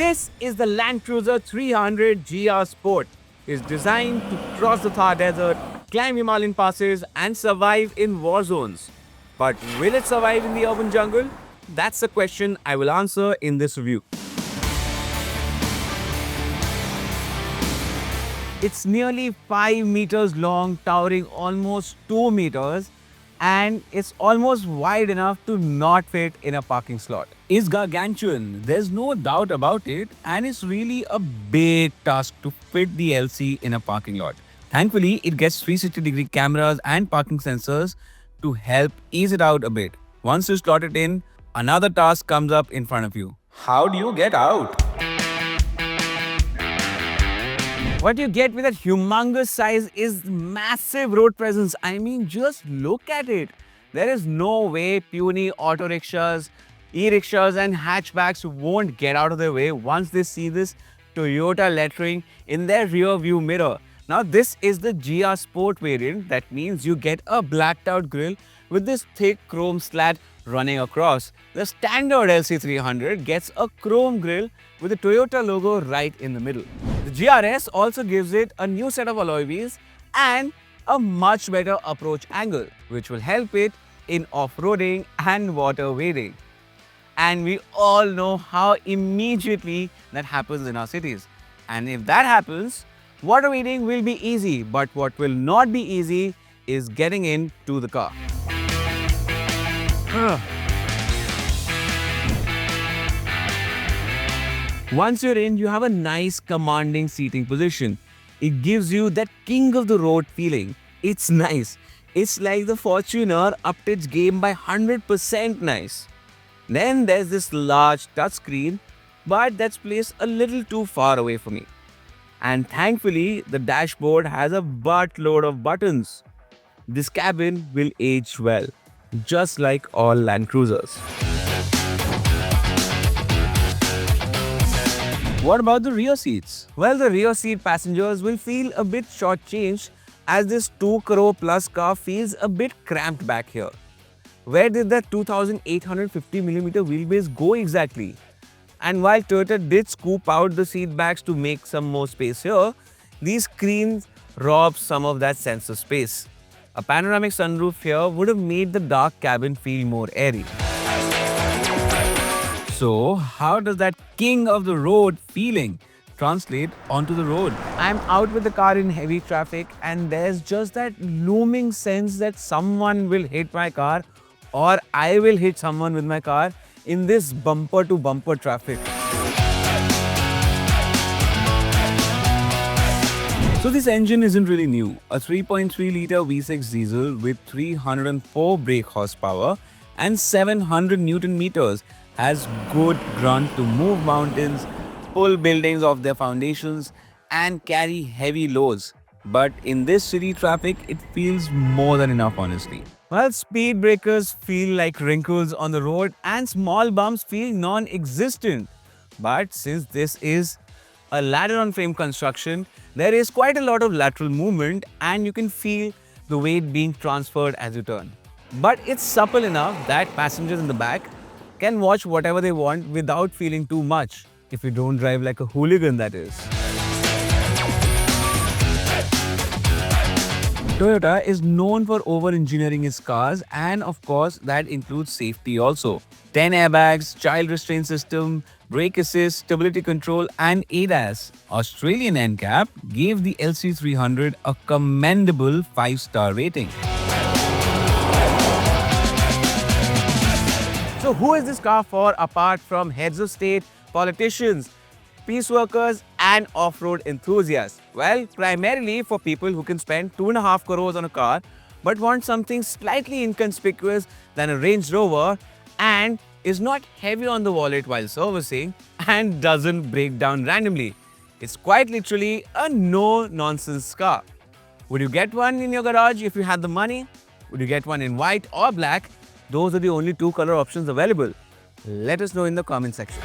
This is the Land Cruiser 300 GR Sport. It's designed to cross the Thar Desert, climb Himalayan passes, and survive in war zones. But will it survive in the urban jungle? That's the question I will answer in this review. It's nearly 5 meters long, towering almost 2 meters, and it's almost wide enough to not fit in a parking slot. It's gargantuan, there's no doubt about it, and it's really a big task to fit the LC in a parking lot. Thankfully, it gets 360-degree cameras and parking sensors to help ease it out a bit. Once you slot it in, another task comes up in front of you. How do you get out? What you get with that humongous size is massive road presence. I mean, just look at it. There is no way puny auto rickshaws, e-rickshaws and hatchbacks won't get out of their way once they see this Toyota lettering in their rear view mirror. Now, this is the GR Sport variant. That means you get a blacked out grille with this thick chrome slat running across. The standard LC300 gets a chrome grille with the Toyota logo right in the middle. The GRS also gives it a new set of alloy wheels and a much better approach angle, which will help it in off-roading and water wading. And we all know how immediately that happens in our cities. And if that happens, water wading will be easy, but what will not be easy is getting into the car. Once you're in, you have a nice commanding seating position. It gives you that king of the road feeling. It's nice. It's like the Fortuner upped its game by 100% nice. Then there's this large touchscreen, but that's placed a little too far away for me. And thankfully, the dashboard has a buttload of buttons. This cabin will age well, just like all Land Cruisers. What about the rear seats? Well, the rear seat passengers will feel a bit shortchanged as this 2 crore plus car feels a bit cramped back here. Where did that 2850mm wheelbase go exactly? And while Toyota did scoop out the seat backs to make some more space here, these screens rob some of that sense of space. A panoramic sunroof here would have made the dark cabin feel more airy. So, how does that king of the road feeling translate onto the road? I'm out with the car in heavy traffic and there's just that looming sense that someone will hit my car or I will hit someone with my car in this bumper to bumper traffic. So this engine isn't really new. A 3.3 litre V6 diesel with 304 brake horsepower and 700 Newton meters has good grunt to move mountains, pull buildings off their foundations and carry heavy loads. But in this city traffic, it feels more than enough, honestly. Well, speed breakers feel like wrinkles on the road and small bumps feel non-existent. But since this is a ladder-on-frame construction, there is quite a lot of lateral movement and you can feel the weight being transferred as you turn. But it's supple enough that passengers in the back can watch whatever they want without feeling too much, if you don't drive like a hooligan, that is. Toyota is known for over-engineering its cars and of course that includes safety also. 10 airbags, child restraint system, brake assist, stability control and ADAS. Australian NCAP gave the LC300 a commendable 5-star rating. So who is this car for apart from heads of state, politicians, peace workers and off-road enthusiasts? Well, primarily for people who can spend 2.5 crores on a car but want something slightly inconspicuous than a Range Rover and is not heavy on the wallet while servicing and doesn't break down randomly. It's quite literally a no-nonsense car. Would you get one in your garage if you had the money? Would you get one in white or black? Those are the only 2 color options available. Let us know in the comment section.